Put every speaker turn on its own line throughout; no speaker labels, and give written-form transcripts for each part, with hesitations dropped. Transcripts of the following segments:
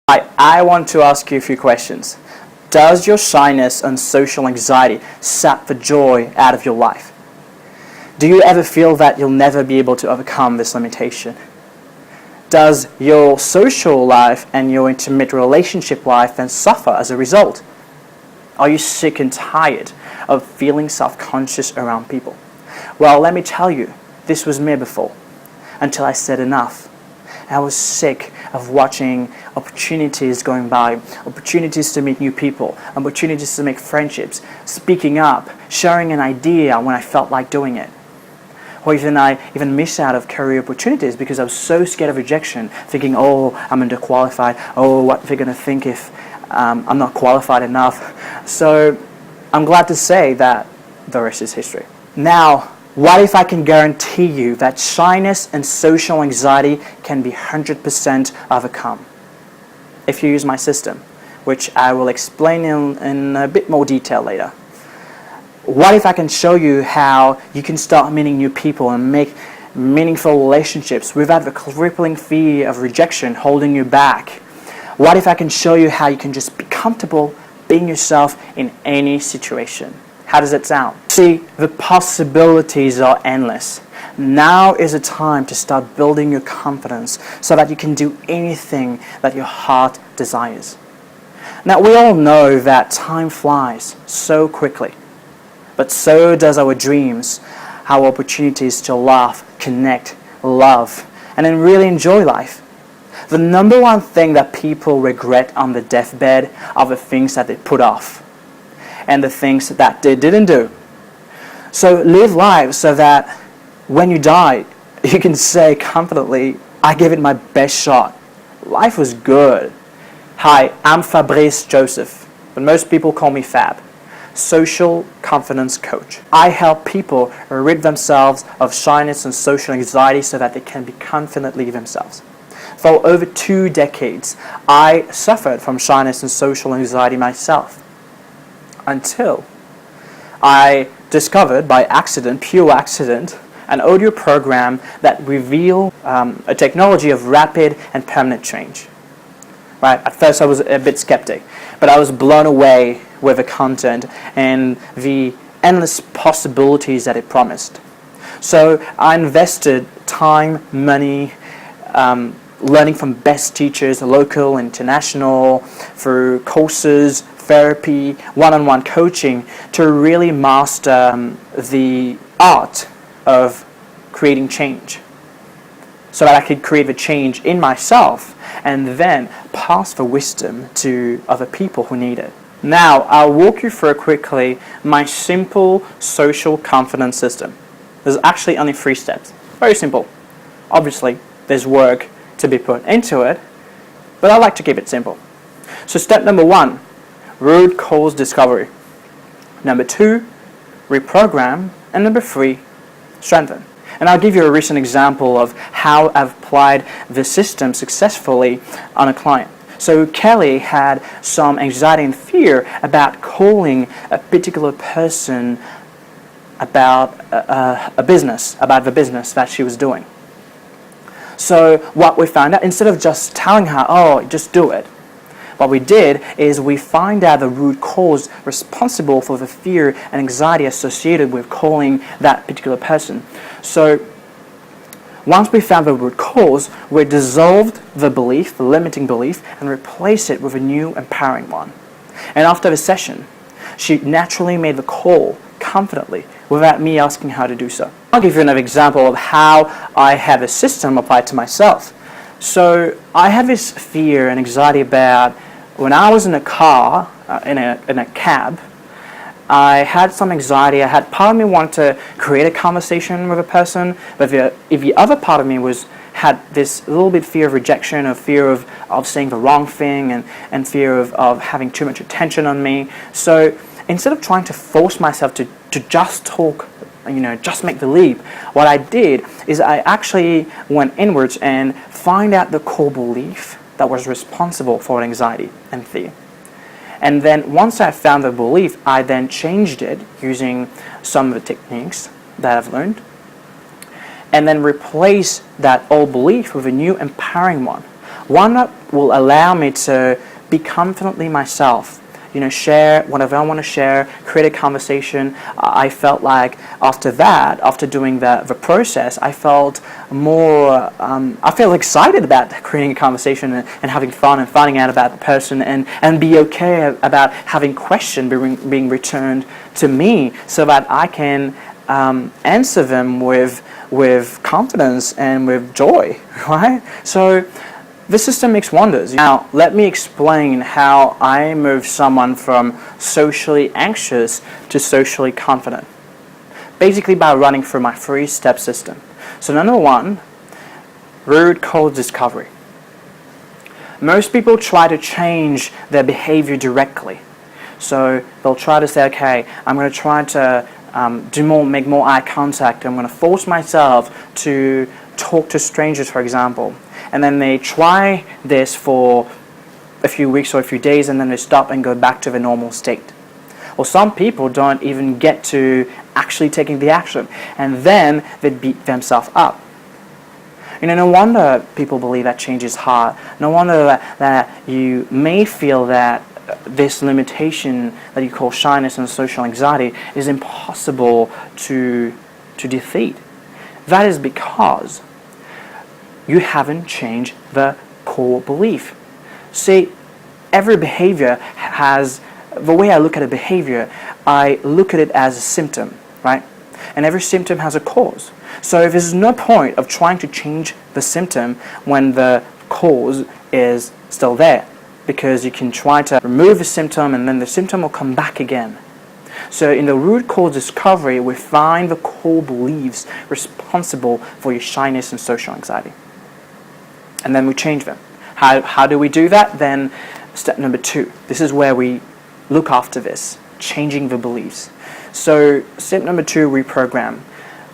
I want to ask you a few questions. Does your shyness and social anxiety sap the joy out of your life? Do you ever feel that you'll never be able to overcome this limitation? Does your social life and your intimate relationship life then suffer as a result? Are you sick and tired of feeling self-conscious around people? Well, let me tell you, this was me before, until I said enough. I was sick of watching opportunities going by, opportunities to meet new people, opportunities to make friendships, speaking up, sharing an idea when I felt like doing it. Or I even missed out of career opportunities because I was so scared of rejection, thinking, oh, I'm underqualified, oh, what they're going to think if I'm not qualified enough. So I'm glad to say that the rest is history. Now, what if I can guarantee you that shyness and social anxiety can be 100% overcome if you use my system, which I will explain in a bit more detail later. What if I can show you how you can start meeting new people and make meaningful relationships without the crippling fear of rejection holding you back? What if I can show you how you can just be comfortable being yourself in any situation? How does it sound? See, the possibilities are endless. Now is the time to start building your confidence so that you can do anything that your heart desires. Now, we all know that time flies so quickly, but so does our dreams, our opportunities to laugh, connect, love, and then really enjoy life. The number one thing that people regret on the deathbed are the things that they put off and the things that they didn't do. So live life so that when you die, you can say confidently, I gave it my best shot. Life was good. Hi, I'm Fabrice Joseph, but most people call me Fab, social confidence coach. I help people rid themselves of shyness and social anxiety so that they can be confidently themselves. For over 2 decades, I suffered from shyness and social anxiety myself, until I discovered by accident, pure accident, an audio program that revealed a technology of rapid and permanent change. Right? At first I was a bit skeptic, but I was blown away with the content and the endless possibilities that it promised. So I invested time, money, learning from best teachers, local, international, through courses, therapy, one-on-one coaching, to really master the art of creating change, so that I could create the change in myself and then pass the wisdom to other people who need it. Now, I'll walk you through quickly my simple social confidence system. There's actually only 3 steps. Very simple. Obviously, there's work to be put into it, but I like to keep it simple. So step number 1, root cause discovery. Number 2, reprogram. And number 3, strengthen. And I'll give you a recent example of how I've applied the system successfully on a client. So Kelly had some anxiety and fear about calling a particular person about the business that she was doing. So what we found out, instead of just telling her, oh, just do it, what we did is we find out the root cause responsible for the fear and anxiety associated with calling that particular person. So once we found the root cause, we dissolved the belief, the limiting belief, and replaced it with a new empowering one. And after the session, she naturally made the call confidently without me asking her to do so. I'll give you another example of how I have a system applied to myself. So I had this fear and anxiety about when I was in a car, in a cab, I had some anxiety. Part of me wanted to create a conversation with a person, but if the other part of me had this little bit fear of rejection, or fear of saying the wrong thing, and fear of having too much attention on me. So instead of trying to force myself to just talk, just make the leap, what I did is I actually went inwards and find out the core belief that was responsible for anxiety and fear. And then once I found the belief, I then changed it using some of the techniques that I've learned, and then replace that old belief with a new empowering one. One that will allow me to be confidently myself, share whatever I want to share, create a conversation. I felt like after that, after doing the process, I felt more, I feel excited about creating a conversation and having fun and finding out about the person and be okay about having questions being returned to me so that I can answer them with confidence and with joy, right? So this system makes wonders. Now, let me explain how I move someone from socially anxious to socially confident. Basically by running through my 3-step system. So number 1, root cause discovery. Most people try to change their behavior directly. So they'll try to say, okay, I'm going to try to make more eye contact. I'm going to force myself to talk to strangers, for example. And then they try this for a few weeks or a few days, and then they stop and go back to the normal state. Well, some people don't even get to actually taking the action, and then they beat themselves up. No wonder people believe that change is hard. No wonder that you may feel that this limitation that you call shyness and social anxiety is impossible to defeat. That is because you haven't changed the core belief. See, every behavior has, the way I look at a behavior, I look at it as a symptom, right? And every symptom has a cause. So there's no point of trying to change the symptom when the cause is still there, because you can try to remove the symptom and then the symptom will come back again. So in the root cause discovery, we find the core beliefs responsible for your shyness and social anxiety. And then we change them. How do we do that? Then step number 2. This is where we look after this, changing the beliefs. So step number 2, reprogram.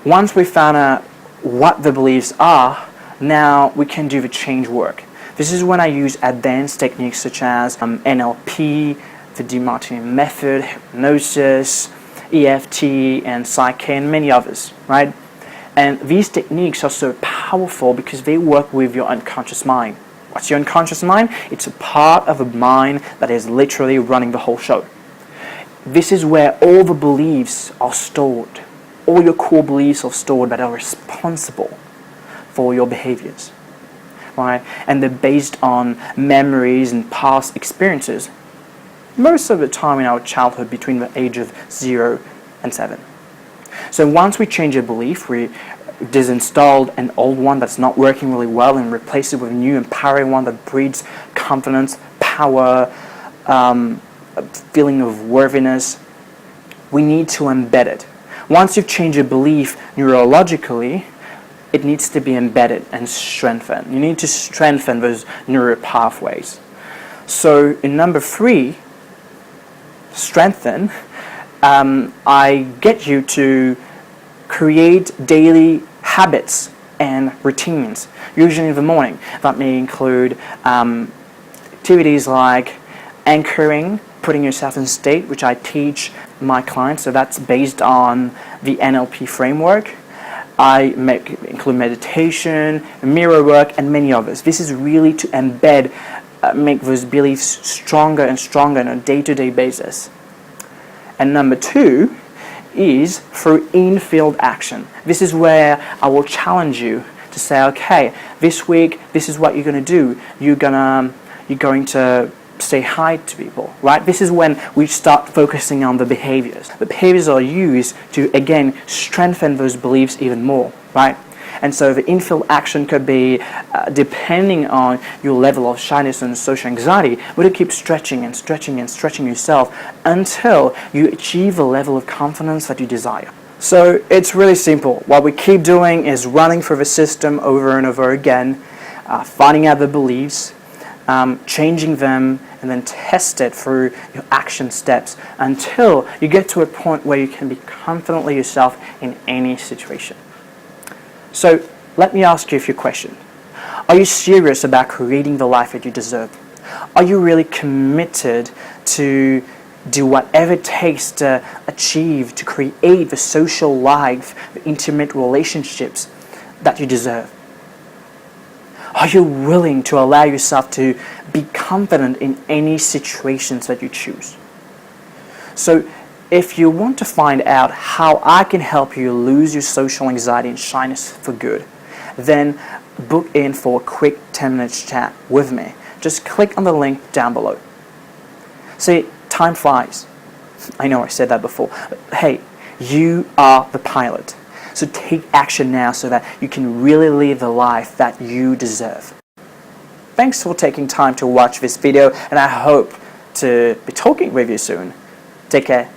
Once we found out what the beliefs are, now we can do the change work. This is when I use advanced techniques such as NLP, the Demartini method, hypnosis, EFT, and Psyche, and many others, right? And these techniques are so powerful because they work with your unconscious mind. What's your unconscious mind? It's a part of the mind that is literally running the whole show. This is where all the beliefs are stored. All your core beliefs are stored that are responsible for your behaviors, right? And they're based on memories and past experiences, most of the time in our childhood between the age of 0 and 7. So once we change a belief, we disinstalled an old one that's not working really well and replace it with a new empowering one that breeds confidence, power, a feeling of worthiness. We need to embed it. Once you've changed a belief neurologically, it needs to be embedded and strengthened. You need to strengthen those neural pathways. So in number 3, strengthen, I get you to create daily habits and routines, usually in the morning. That may include activities like anchoring, putting yourself in state, which I teach my clients, so that's based on the NLP framework. I include meditation, mirror work, and many others. This is really to embed, make those beliefs stronger and stronger on a day-to-day basis. And number 2 is through in-field action. This is where I will challenge you to say, okay, this week, this is what you're going to do. You're going to say hi to people, right? This is when we start focusing on the behaviors. The behaviors are used to, again, strengthen those beliefs even more, right? And so the in-field action could be, depending on your level of shyness and social anxiety, but to keep stretching and stretching and stretching yourself until you achieve the level of confidence that you desire. So it's really simple. What we keep doing is running through the system over and over again, finding out the beliefs, changing them, and then test it through your action steps until you get to a point where you can be confidently yourself in any situation. So let me ask you a few questions. Are you serious about creating the life that you deserve? Are you really committed to do whatever it takes to achieve, to create the social life, the intimate relationships that you deserve? Are you willing to allow yourself to be confident in any situations that you choose? So if you want to find out how I can help you lose your social anxiety and shyness for good, then book in for a quick 10-minute chat with me. Just click on the link down below. See, time flies. I know I said that before, but hey, you are the pilot. So take action now so that you can really live the life that you deserve. Thanks for taking time to watch this video, and I hope to be talking with you soon. Take care.